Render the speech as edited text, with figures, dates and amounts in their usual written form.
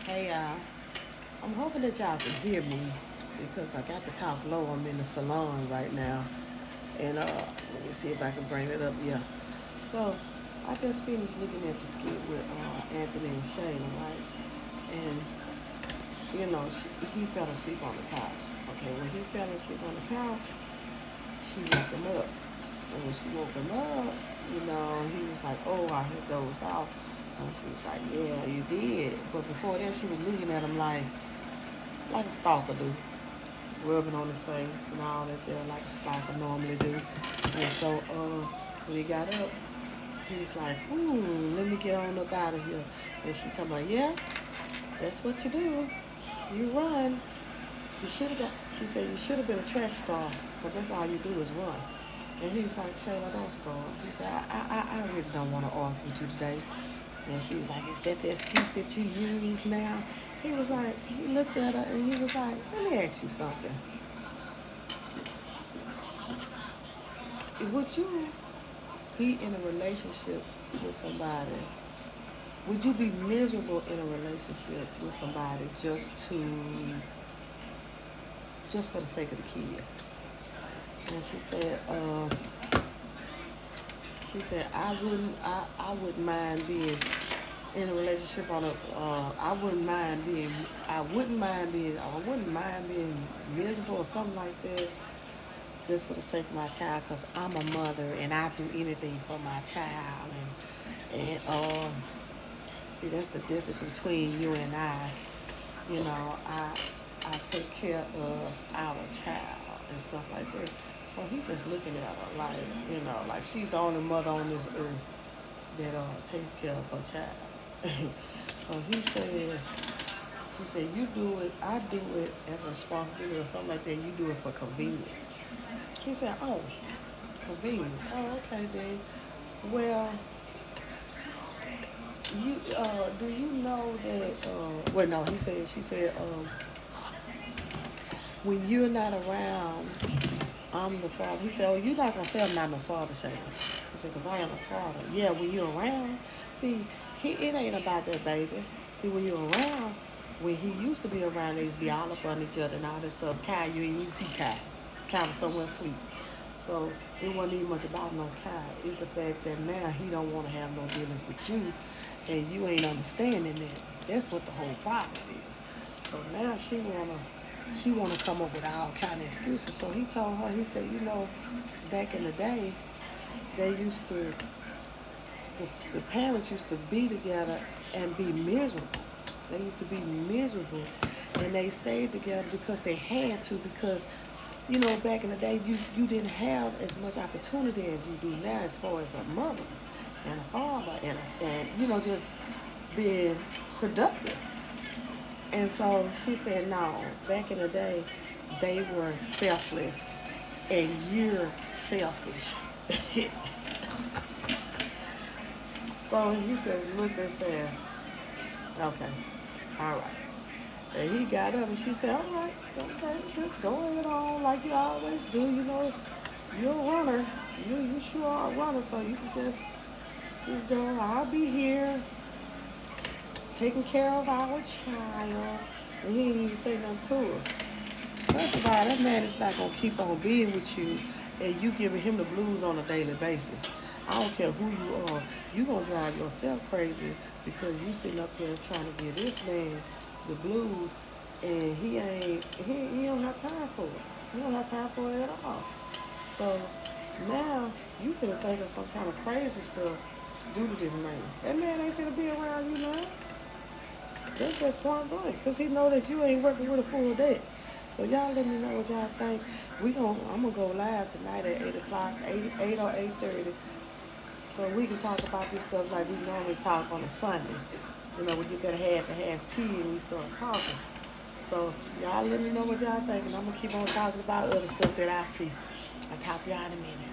Hey, I'm hoping that y'all can hear me because I got to talk low. I'm in the salon right now. And let me see if I can bring it up. Yeah. So, I just finished looking at the skit with Anthony and Shayla, right? And, he fell asleep on the couch. Okay, when he fell asleep on the couch, she woke him up. And when she woke him up, he was like, oh, I had dozed off. And she was like, yeah, you did. But before that, she was looking at him like a stalker do, rubbing on his face and all that there, like a stalker normally do. And so when he got up, he's like, ooh, let me get on up out of here. And she talking about, yeah, that's what you do. You run. You should have got, she said, you should have been a track star, because that's all you do is run. And he's like, Shayla, don't start. He said, I really don't want to argue with you today. And she was like, is that the excuse that you use now? He was like, he looked at her and he was like, let me ask you something. Would you be in a relationship with somebody? Would you be miserable in a relationship with somebody just for the sake of the kid? And she said, I wouldn't mind being in a relationship I wouldn't mind being miserable or something like that just for the sake of my child, because I'm a mother and I do anything for my child. And see, that's the difference between you and I. I take care of our child and stuff like that. So he just looking at her like she's the only mother on this earth that takes care of her child. So she said, you do it, I do it as a responsibility or something like that. You do it for convenience. He said, oh, convenience. Oh, okay then. Well, do you know that? Well, no. She said, when you're not around, I'm the father. He said, oh, you're not gonna say I'm not no father, Shayla. He said, because I am a father. Yeah, when you're around, see, it ain't about that, baby. See, when you're around, when he used to be around, they used to be all up on each other and all that stuff. Kai, you ain't even see Kai. Kai was somewhere asleep. So it wasn't even much about no Kai. It's the fact that now he don't want to have no dealings with you, and you ain't understanding that. That's what the whole problem is. So now she wanna come up with all kind of excuses. So he told her, he said, back in the day, they used to, the parents used to be together and be miserable. They used to be miserable, and they stayed together because they had to. Because back in the day, you didn't have as much opportunity as you do now, as far as a mother and a father and just being productive. And so she said, no, back in the day, they were selfless, and you're selfish. So he just looked and said, okay, all right. And he got up and she said, all right, okay, just go ahead on like you always do. You're a runner. You sure are a runner, so you can just, I'll be here taking care of our child. And he didn't even say nothing to her. First of all, that man is not going to keep on being with you and you giving him the blues on a daily basis. I don't care who you are. You going to drive yourself crazy because you sitting up here trying to give this man the blues, and he don't have time for it. He don't have time for it at all. So now you finna think of some kind of crazy stuff to do to this man. That man ain't finna be around you now. That's just point blank, because he know that you ain't working with a full deck. So y'all let me know what y'all think. I'm gonna go live tonight at 8 o'clock, 8 or 8:30, so we can talk about this stuff like we normally talk on a Sunday. We get that half and half tea and we start talking. So y'all let me know what y'all think, and I'm gonna keep on talking about other stuff that I see. I'll talk to y'all in a minute.